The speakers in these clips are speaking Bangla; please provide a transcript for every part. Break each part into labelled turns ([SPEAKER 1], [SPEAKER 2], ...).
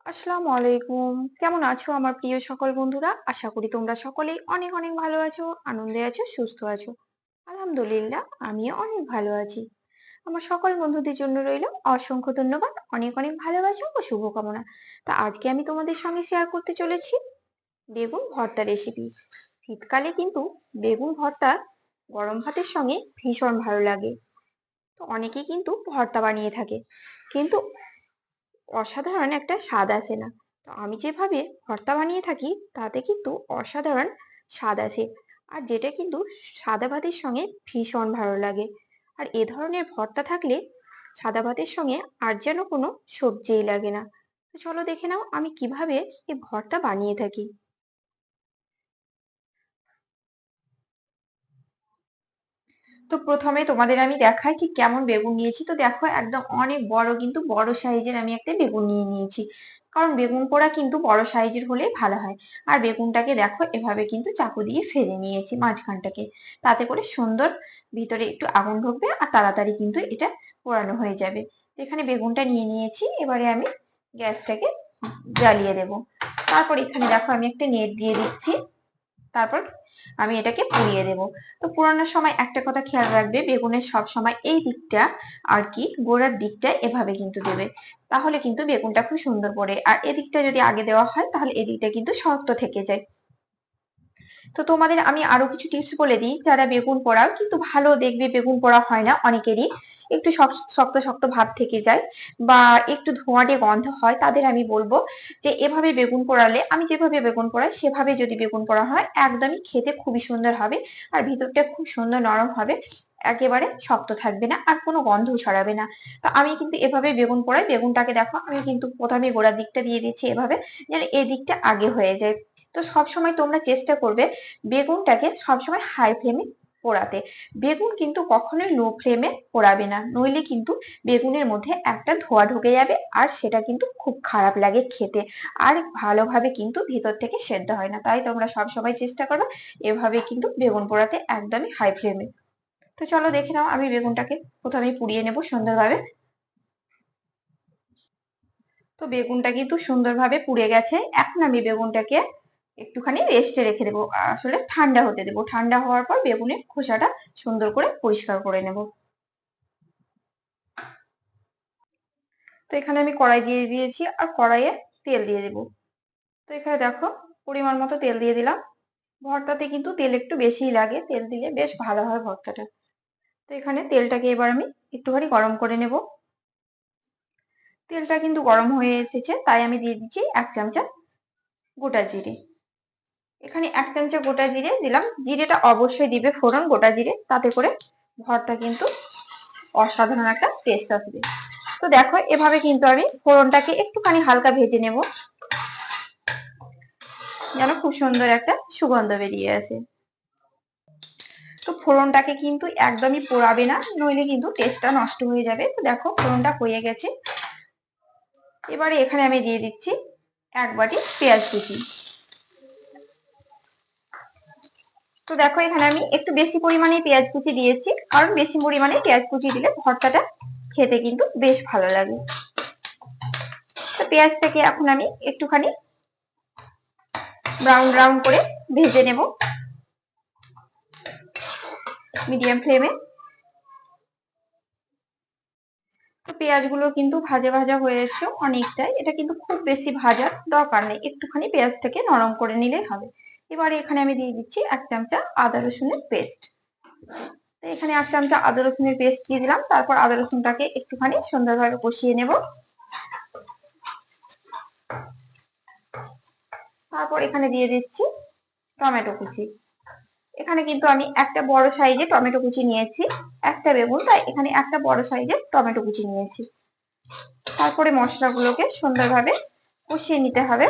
[SPEAKER 1] আসসালামু আলাইকুম। কেমন আছো আমার প্রিয় সকল বন্ধুরা? আশা করি তোমরা সকলেই অনেক অনেক ভালো আছো, আনন্দে আছো, সুস্থ আছো। আলহামদুলিল্লাহ আমিও অনেক ভালো আছি। আমার সকল বন্ধুদের জন্য রইল অসংখ্য ধন্যবাদ, অনেক অনেক ভালোবাসা ও শুভকামনা। তা আজকে আমি তোমাদের সঙ্গে শেয়ার করতে চলেছি বেগুন ভর্তা রেসিপি। শীতকালে কিন্তু বেগুন ভর্তা গরম ভাতের সঙ্গে ভীষণ ভালো লাগে। তো অনেকেই কিন্তু ভর্তা বানিয়ে থাকে, কিন্তু অসাধারণ একটা স্বাদ আসে না। তো আমি যেভাবে ভর্তা বানিয়ে থাকি তাতে কিন্তু অসাধারণ স্বাদ আসে, আর যেটা কিন্তু সাদা ভাতের সঙ্গে ভীষণ ভালো লাগে। আর এ ধরনের ভর্তা থাকলে সাদা ভাতের সঙ্গে আর যেন কোনো সবজিই লাগে না। তো চলো দেখে নাও আমি কিভাবে এই ভর্তা বানিয়ে থাকি। তো প্রথমে তোমাদের আমি দেখাই ঠিক কেমন বেগুন নিয়েছি। তো দেখো একদম অনেক বড়, কিন্তু বড় সাইজের আমি একটা বেগুন নিয়ে নিয়েছি, কারণ বেগুন পোড়া কিন্তু বড় সাইজের হলে ভালো হয়। আর বেগুনটাকে দেখো এভাবে কিন্তু চাকু দিয়ে ফেলে নিয়েছি মাঝখানটাকে, তাতে করে সুন্দর ভিতরে একটু আগুন ঢুকবে আর তাড়াতাড়ি কিন্তু এটা পোড়ানো হয়ে যাবে। তো এখানে বেগুনটা নিয়ে নিয়েছি, এবারে আমি গ্যাসটাকে জ্বালিয়ে দেব। তারপর এখানে দেখো আমি একটা নেট দিয়ে দিচ্ছি, তারপর আমি এটাকে পুড়িয়ে দেব। তো পোড়ানোর সময় একটা কথা খেয়াল রাখবে, বেগুনের সব সময় এই দিকটা আর কি গোড়ার দিকটা এভাবে কিন্তু দেবে, তাহলে কিন্তু বেগুনটা খুব সুন্দর পড়ে। আর এদিকটা যদি আগে দেওয়া হয় তাহলে এদিকটা কিন্তু শক্ত থেকে যায়। তো তোমাদের আমি আরো কিছু টিপস বলে দিই, যারা বেগুন পোড়াও কিন্তু ভালো দেখবে বেগুন পোড়া হয় না অনেকেরই, একটু শক্ত শক্ত ভাব থেকে যায় বা একটু ধোঁয়াটে গন্ধ হয়, তাদের আমি বলবো যে এভাবে বেগুন পোড়ালে, আমি যেভাবে বেগুন পোড়াই সেভাবে যদি বেগুন পোড়া হয় একদমই খেতে খুবই সুন্দর হবে। আর ভিতরটা খুব সুন্দর নরম হবে, একেবারে শক্ত থাকবে না আর কোনো গন্ধ ছড়াবে না। তো আমি কিন্তু এভাবে বেগুন পোড়াই। বেগুনটাকে দেখো আমি কিন্তু প্রথমে গোড়ার দিকটা দিয়ে দিচ্ছি এভাবে, যেন এই দিকটা আগে হয়ে যায়। তো সবসময় তোমরা চেষ্টা করবে বেগুনটাকে সবসময় হাই ফ্লেমে পোড়াতে। বেগুন কিন্তু কখনোই লো ফ্লেমে পোড়াবে না, নইলে কিন্তু বেগুনের মধ্যে একটা ধোঁয়া ঢুকে যাবে আর সেটা কিন্তু খুব খারাপ লাগে খেতে, আর ভালোভাবে কিন্তু ভিতর থেকে সেদ্ধ হয় না। তাই তোমরা সবসময় চেষ্টা করবে এভাবে কিন্তু বেগুন পোড়াতে, একদমই হাই ফ্লেমে। তো চলো দেখে নাও, আমি বেগুনটাকে প্রথমে পুড়িয়ে নেব সুন্দরভাবে। তো বেগুনটা কিন্তু সুন্দরভাবে পুড়ে গেছে। এখন আমি বেগুনটাকে একটুখানি রেস্টে রেখে দেবো, আসলে ঠান্ডা হতে দেবো। ঠান্ডা হওয়ার পর বেগুনের খোসাটা সুন্দর করে পরিষ্কার করে নেব। তো এখানে আমি কড়াই দিয়ে দিয়েছি আর কড়াইয়ে তেল দিয়ে দেবো। তো এখানে দেখো পরিমাণ মতো তেল দিয়ে দিলাম। ভর্তাতে কিন্তু তেল একটু বেশিই লাগে, তেল দিলে বেশ ভালো হয় ভর্তাটা। তো এখানে তেলটাকে এবার আমি একটুখানি গরম করে নেব। তেলটা কিন্তু গরম হয়ে এসেছে, তাই আমি দিয়ে দিচ্ছি 1 চামচা গোটা জিরে। এখানে 1 চামচা গোটা জিরে দিলাম। জিরেটা অবশ্যই দিবে ফোড়ন, গোটা জিরে, তাতে করে ভর্তা কিন্তু অসাধারণ একটা টেস্ট আসবে। তো দেখো এভাবে কিন্তু আমি ফোড়নটাকে একটুখানি হালকা ভেজে নেব, যেন খুব সুন্দর একটা সুগন্ধ বেরিয়ে আসে। তো ফোড়নটাকে কিন্তু একদমই পোড়াবে না, নইলে কিন্তু টেস্টটা নষ্ট হয়ে যাবে। তো দেখো ফোড়নটা হয়ে গেছে। এবারে এখানে আমি দিয়ে দিচ্ছি 1 বাটি পেঁয়াজ কুচি। তো দেখো এখানে আমি একটু বেশি পরিমাণে পেঁয়াজ কুচি দিয়েছি, কারণ বেশি পরিমাণে পেঁয়াজ কুচি দিলে ভর্তাটা খেতে কিন্তু বেশ ভালো লাগে। তো পেঁয়াজটাকে এখন আমি একটুখানি ব্রাউন ব্রাউন করে ভেজে নেব মিডিয়াম ফ্লেমে। তো পেঁয়াজগুলো কিন্তু ভাজা ভাজা হয়ে এসছে অনেকটাই, এটা কিন্তু খুব বেশি ভাজার দরকার নেই, একটুখানি পেঁয়াজটাকে নরম করে নিলেই হবে। এবারে এখানে আমি দিয়ে দিচ্ছি 1 চামচা আদা রসুনের পেস্ট। তো এখানে 1 চামচা আদা রসুনের পেস্ট দিয়ে দিলাম। তারপর আদা রসুনটাকে একটুখানি সুন্দরভাবে কষিয়ে নেব। তারপর এখানে দিয়ে দিচ্ছি টমেটো কুচি। এখানে কিন্তু আমি একটা বড় সাইজে টমেটো কুচি নিয়েছি, একটা বেগুন, তাই এখানে একটা বড় সাইজের টমেটো কুচি নিয়েছি। তারপরে মশলাগুলোকে সুন্দরভাবে কষিয়ে নিতে হবে।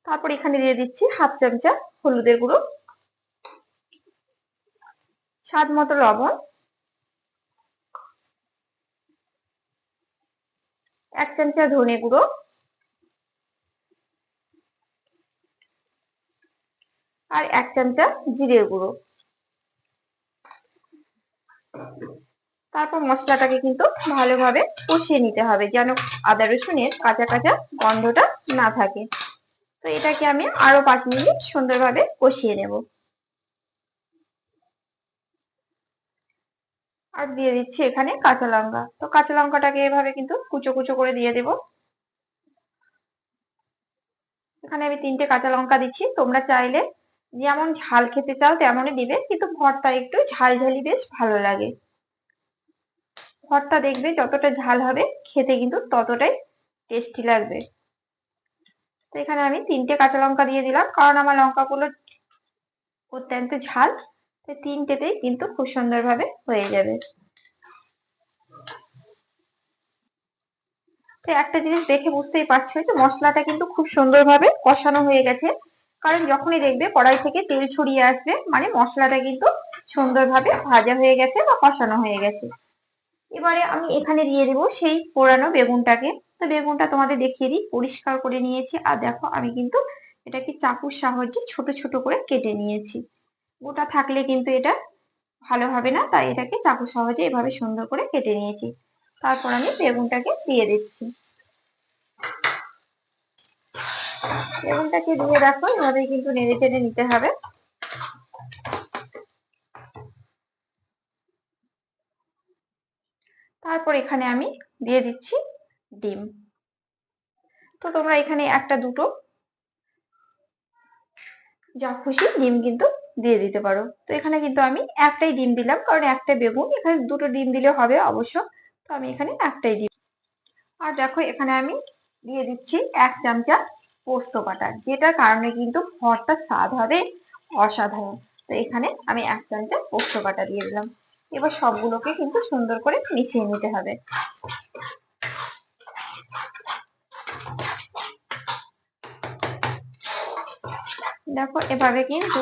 [SPEAKER 1] তারপর এখানে দিয়ে দিচ্ছি 1/2 চামচা হলুদের গুঁড়ো, স্বাদ মতো লবণ, 1 চামচা ধনে গুঁড়ো, আর 1 চামচা জিরের গুঁড়ো। তারপর মশলাটাকে কিন্তু ভালোভাবে কষিয়ে নিতে হবে, যেন আদা রসুনের কাঁচা কাঁচা গন্ধটা না থাকে। তো এটাকে আমি আরো 5 মিনিট সুন্দরভাবে কষিয়ে নেব। আর দিয়ে দিচ্ছি এখানে কাঁচা লঙ্কা। তো কাঁচা লঙ্কাটাকে এভাবে কিন্তু কুচো কুচো করে দিয়ে দেব। এখানে আমি 3টে কাঁচা লঙ্কা দিচ্ছি। তোমরা চাইলে যেমন ঝাল খেতে চাও তেমনই দিবে, কিন্তু ভর্তা একটু ঝাল ঝালি বেশ ভালো লাগে। ভর্তা দেখবে যতটা ঝাল হবে খেতে কিন্তু ততটাই টেস্টি লাগবে। তো এখানে আমি 3টে কাঁচা লঙ্কা দিয়ে দিলাম, কারণ আমার লঙ্কাগুলো অত্যন্ত ঝাল। তো 3টেতেই কিন্তু খুব সুন্দরভাবে হয়ে যাবে। তো একটা জিনিস দেখে বুঝতেই পারছো যে মশলাটা কিন্তু খুব সুন্দরভাবে কষানো হয়ে গেছে, কারণ যখনই দেখবে কড়াই থেকে তেল ছড়িয়ে আসবে মানে মশলাটা কিন্তু সুন্দরভাবে ভাজা হয়ে গেছে বা কষানো হয়ে গেছে। এবারে আমি এখানে দিয়ে দেবো সেই পোড়ানো বেগুনটাকে। তো বেগুনটা তোমাদের দেখিয়ে দিই, পরিষ্কার করে নিয়েছি। আর দেখো আমি কিন্তু এটাকে চাকুর সাহায্যে ছোট ছোট করে কেটে নিয়েছি। গোটা থাকলে কিন্তু এটা ভালো হবে না, তাই এটাকে চাকুর সাহায্যে এভাবে সুন্দর করে কেটে নিয়েছি। তারপর আমি বেগুনটাকে দিয়ে দিচ্ছি। বেগুনটাকে দিয়ে দেখো এভাবে কিন্তু নেড়ে চেড়ে নিতে হবে। তারপর এখানে আমি দিয়ে দিচ্ছি ডিম। তো তোমরা এখানে একটা দুটো যা খুশি ডিম কিন্তু দিয়ে দিতে পারো। তো এখানে কিন্তু আমি একটাই ডিম দিলাম, কারণ একটা বেগুন, এখানে দুটো ডিম দিলে হবে অবশ্য। তো আমি এখানে একটাই ডিম। আর দেখো এখানে আমি দিয়ে দিচ্ছি 1 চামচা পোস্ত বাটা, যেটার কারণে কিন্তু ভর্তার স্বাদ হবে অসাধারণ। তো এখানে আমি 1 চামচা পোস্ত বাটা দিয়ে দিলাম। এবার সবগুলোকে কিন্তু সুন্দর করে মিশিয়ে নিতে হবে। দেখো এভাবে কিন্তু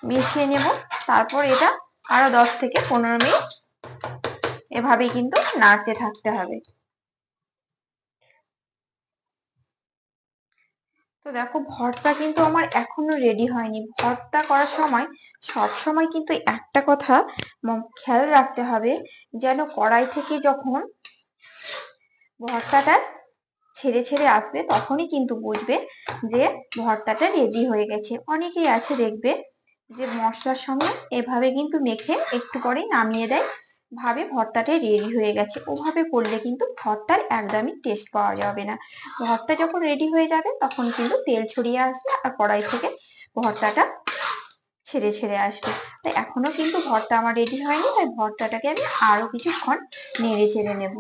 [SPEAKER 1] মিশিয়ে নেব। তারপর এটা আরো 10 থেকে 15 মিনিট এভাবেই কিন্তু নাড়তে থাকতে হবে। তো দেখো ভর্তা কিন্তু আমার এখনো রেডি হয়নি। ভর্তা করার সময় সব সময় কিন্তু একটা কথা খেয়াল রাখতে হবে, যেন কড়াই থেকে যখন ভর্তাটা ছেড়ে ছেড়ে আসবে তখনই কিন্তু বুঝবে যে ভর্তাটা রেডি হয়ে গেছে। অনেকেই আছে দেখবে যে মশলার সঙ্গে এভাবে কিন্তু মেখে একটু পরেই নামিয়ে দেয়, ভাবে ভর্তাটা রেডি হয়ে গেছে। ওভাবে করলে কিন্তু ভর্তার একদমই টেস্ট পাওয়া যাবে না। ভর্তা যখন রেডি হয়ে যাবে তখন কিন্তু তেল ছড়িয়ে আসবে আর কড়াই থেকে ভর্তাটা ছেড়ে ছেড়ে আসবে। তাই এখনো কিন্তু ভর্তা আমার রেডি হয়নি, তাই ভর্তাটাকে আমি আরো কিছুক্ষণ নেড়ে চেড়ে নেব।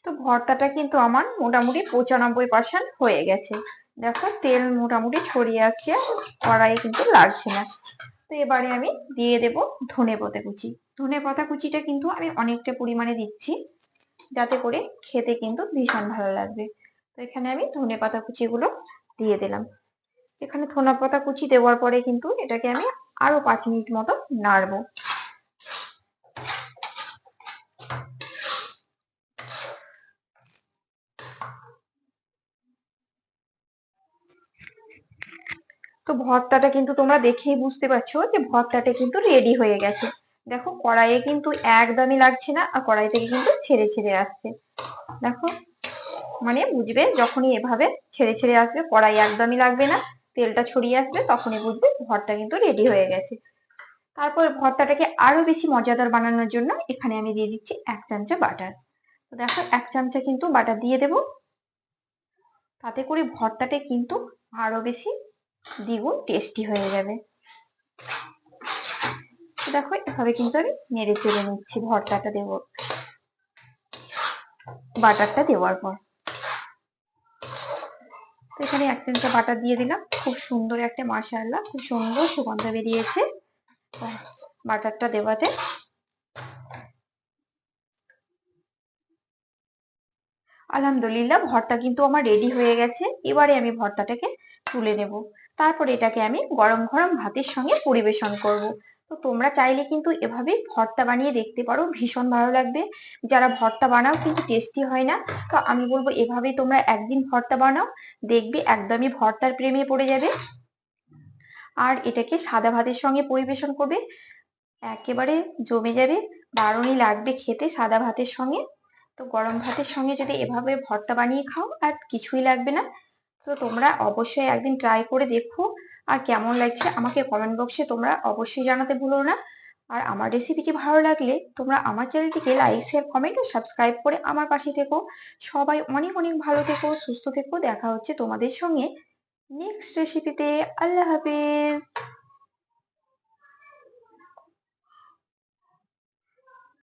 [SPEAKER 1] তো ভর্তাটা কিন্তু আমার মোটামুটি 95% হয়ে গেছে। দেখো তেল মোটামুটি ছড়িয়ে আসছে, কড়াইয়ে কিন্তু লাগছে না। তো এবারে আমি দিয়ে দেব ধনেপাতা কুচি। ধনেপাতা কুচিটা কিন্তু আমি অনেকটা পরিমাণে দিচ্ছি, যাতে করে খেতে কিন্তু ভীষণ ভালো লাগবে। তো এখানে আমি ধনেপাতা কুচিগুলো দিয়ে দিলাম। এখানে ধনেপাতা কুচি দেওয়ার পরে কিন্তু এটাকে আমি আরো 5 মিনিট মতো নাড়বো। তো ভর্তাটা কিন্তু তোমরা দেখেই বুঝতে পারছো যে ভর্তাটা কিন্তু রেডি হয়ে গেছে। দেখো কড়াইয়ে কিন্তু একদমই লাগছে না, আর কড়াই থেকে কিন্তু ছেড়ে ছেড়ে আসছে। দেখো মানে বুঝবে যখনই এভাবে ছেড়ে ছেড়ে আসবে, কড়াই একদমই লাগবে না, তেলটা ছড়িয়ে আসবে, তখনই বুঝবে ভর্তা কিন্তু রেডি হয়ে গেছে। তারপর ভর্তাটাকে আরো বেশি মজাদার বানানোর জন্য এখানে আমি দিয়ে দিচ্ছি 1 চামচা বাটার। তো দেখো 1 চামচা কিন্তু বাটার দিয়ে দেব, তাতে করে ভর্তাটা কিন্তু আরো বেশি দ্বিগুণ টেস্টি হয়ে যাবে। দেখো এভাবে কিন্তু আমি নেড়ে চেড়ে নিচ্ছি ভর্তাটা দেব বাটারটা দেওয়ার পর। তো এখানে 1 চামচা বাটার দিয়ে দিলাম। খুব সুন্দর একটা মাশাআল্লাহ খুব সুন্দর সুগন্ধ বেরিয়েছে বাটারটা দেওয়াতে। আলহামদুলিল্লাহ ভর্তা কিন্তু আমার রেডি হয়ে গেছে। এবারে আমি ভর্তাটাকে তুলে নেব। তারপর এটাকে আমি গরম গরম ভাতের সঙ্গে পরিবেশন করব। তো তোমরা চাইলে কিন্তু এভাবে ভর্তা বানিয়ে দেখতে পারো, ভীষণ ভালো লাগবে। যারা ভর্তা বানাও কিন্তু টেস্টি হয় না, তো আমি বলবো এভাবেই তোমরা একদিন ভর্তা বানাও, দেখবে একদমই ভর্তার প্রেমে পড়ে যাবে। আর এটাকে সাদা ভাতের সঙ্গে পরিবেশন করবে, একেবারে জমে যাবে, দারুণই লাগবে খেতে সাদা ভাতের সঙ্গে। তো গরম ভাতের সঙ্গে যদি এভাবে ভর্তা বানিয়ে খাও আর কিছুই লাগবে না। তো তোমরা অবশ্যই একদিন ট্রাই করে দেখো, আর কেমন লাগছে আমাকে কমেন্ট বক্সে তোমরা অবশ্যই জানাতে ভুলো না। আর আমার রেসিপিটি ভালো লাগলে তোমরা আমার চ্যানেলটিকে লাইক, শেয়ার, কমেন্ট ও সাবস্ক্রাইব করে আমার পাশে থেকো। সবাই অনেক অনেক ভালো থেকো, সুস্থ থেকো। দেখা হচ্ছে তোমাদের সঙ্গে নেক্সট রেসিপিতে। আল্লাহ হাফেজ।